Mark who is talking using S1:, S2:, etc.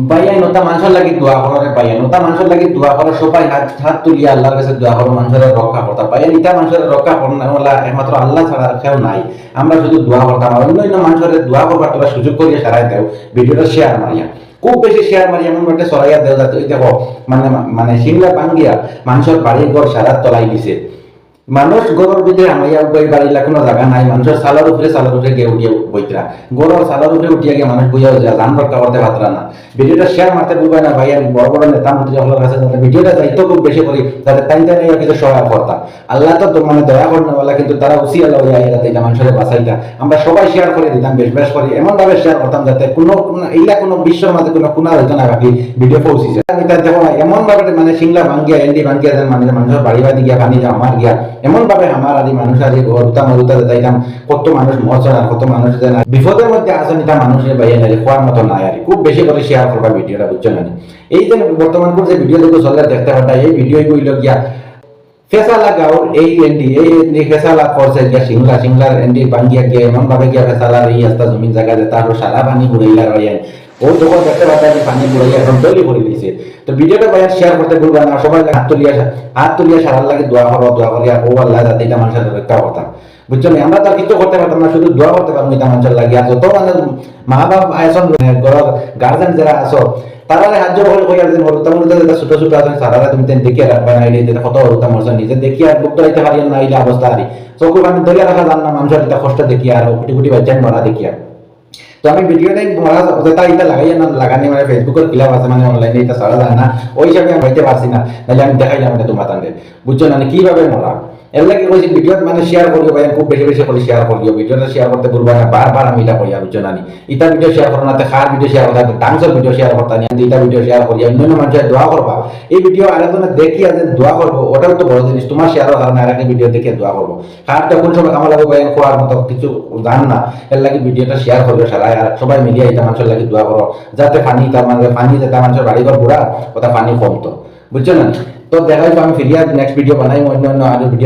S1: ভাইয়া নতা মানুষের লাগি দোয়া করে ভাইয়া নতা মানুষের লাগি দোয়া করে সবাই হাত তুলিয়া আল্লাহর কাছে দোয়া করো মানুষের রক্ষা করতা ভাইয়া নিতা মানুষের রক্ষা করনা বলা একমাত্র আল্লাহ ছাড়া কেউ নাই আমরা শুধু দোয়া করতাম আর অন্য মানুষের দোয়া করবার তোরা সুযোগ করিয়া সারাই দেও ভিডিওটা শেয়ার মারিয়া খুব বেশি শেয়ার মারি এমন একটা সরাইয়া দেও যাতে দেখো মানে সিংলা ভাঙ্গিয়া মানুষের বাড়ির ঘর সারা তলাই দিছে মানুষ গরুর ভিতরে আমাইয়া বই বাড়িলা কোনো জায়গা নাই মানুষের সালার উপরে গিয়ে উঠিয়ে বইতরা গরুর সালার উপরে উঠিয়া গিয়ে মানুষ বইয়া যায় জান রক্ষা করতে পারতরা না ভিডিওটা শেয়ার মারতে ভুলবে না ভাই আমি বড় বড় নেতা মন্ত্রী সকলের কাছে যাতে ভিডিওটা যাইতো খুব বেশি করি যাতে তাই কিছু সহায় করতাম আল্লাহ তো মানে দয়া করতে বলা কিন্তু তারা উসি আল্লাহ যাতে এটা মানুষের বাঁচাইতা আমরা সবাই শেয়ার করে দিতাম বেশ বেশ করে এমন ভাবে শেয়ার করতাম যাতে এইলা কোনো বিশ্বের মাঝে কোনো কোনা হইতো না বাকি ভিডিও পৌঁছিছে দেখো না এমন ভাবে মানে সিংলা ভাঙ্গিয়া এন্ডি ভাঙ্গিয়া যেন মানে মানুষের বাড়ি বাড়ি গিয়া পানি যা আমার গিয়া এমন ভাবে আমার আদি মানুষ আদি ঘরতা মরুতা যাইতাম কত মানুষ মরছে না কত মানুষ যেন বিপদের মধ্যে আসেন এটা মানুষের বাইরে নাই খোয়ার মতো নাই আর খুব বেশি করে শেয়ার করবা ভিডিওটা বুঝছো না এই যে বর্তমান যে ভিডিও দেখো চলে দেখতে পারতা এই ভিডিও কইল গিয়া ফেসালা গাঁওর এই এন্ডি ফেসালা করছে গিয়া সিংলার এন্ডি ভাঙ্গিয়া গিয়া এমন ভাবে গিয়া ফেসালার এই আস্তা জমিন জায়গা যে তার সারা পানি ঘুরাইলা রয়ে ও যখন দেখতে পারতা যে পানি ঘুরাইয়া এখন তৈরি করে দিয়েছে তো ভিডিওটা ভাইয়া শেয়ার করতে ভুলবা না সবাই হাত তুলিয়া সারার লাগে দোয়া করিয়া ও আল্লাহ যাতে এটা মানুষের রক্ষা করতাম বুঝছো না আমরা তো কিছু করতে পারতাম না শুধু দোয়া করতে পারবো এটা মানুষের লাগে আর যত মানে মা বাপ আয়সন ঘরের গার্জেন যারা আছো তারা সাহায্য করে কই আর হরুতা মরুতা যেটা ছোট ছোট আছে সারারা তুমি দেখিয়ে রাখবা না এটা যেটা কত হরুতা মরছে নিজে দেখিয়ে আর বুকটা দিতে পারি না এইটা অবস্থা আরি চকুর পানি ধরে রাখা যান না মানুষের এটা কষ্ট দেখিয়ে আর কুটি কুটি বাচ্চান মরা দেখিয়া তো আমি ভিডিওটা মরা যেটা এটা লাগাই না লাগানি মানে ফেসবুকের ক্লাব আছে মানে অনলাইনে এটা সারা যায় না ওই হিসাবে আমি হইতে পারছি না নাহলে আমি দেখাইলাম এটা তোমার তান্ডে বুঝছো না কিভাবে মরা এর লাগে কইছি ভিডিও মানে শেয়ার করিও ভাই খুব বেশি বেশি করে শেয়ার করিও ভিডিওটা শেয়ার করতে ভুলবা না বারবার আমি এটা কইয়া বুঝছো না ইটা ভিডিও শেয়ার করো না তে খার ভিডিও শেয়ার করতে ডান্সের ভিডিও শেয়ার করতে না ইটা ভিডিও শেয়ার করিয়া অন্য মানুষের দোয়া করবা এই ভিডিও আরেকজনে দেখিয়া যে দোয়া করবো ওটাও তো বড় জিনিস তোমার শেয়ার কারণে আরেকটা ভিডিও দেখে দোয়া করবো খারটা কোন সময় কামা লাগবে ভাই খোয়ার মতো কিছু জান না এর লাগে ভিডিওটা শেয়ার করবে সারা আর সবাই মিলিয়ে এটা মানুষের লাগে দোয়া করো যাতে পানি তার মানে পানি যাতে মানুষের বাড়িঘর বুড়া ওটা পানি কমতো বুঝছো না তো দেখাইবো আমি ফিরিয়া নেক্সট ভিডিও বানাই অন্য অন্য আরো ভিডিও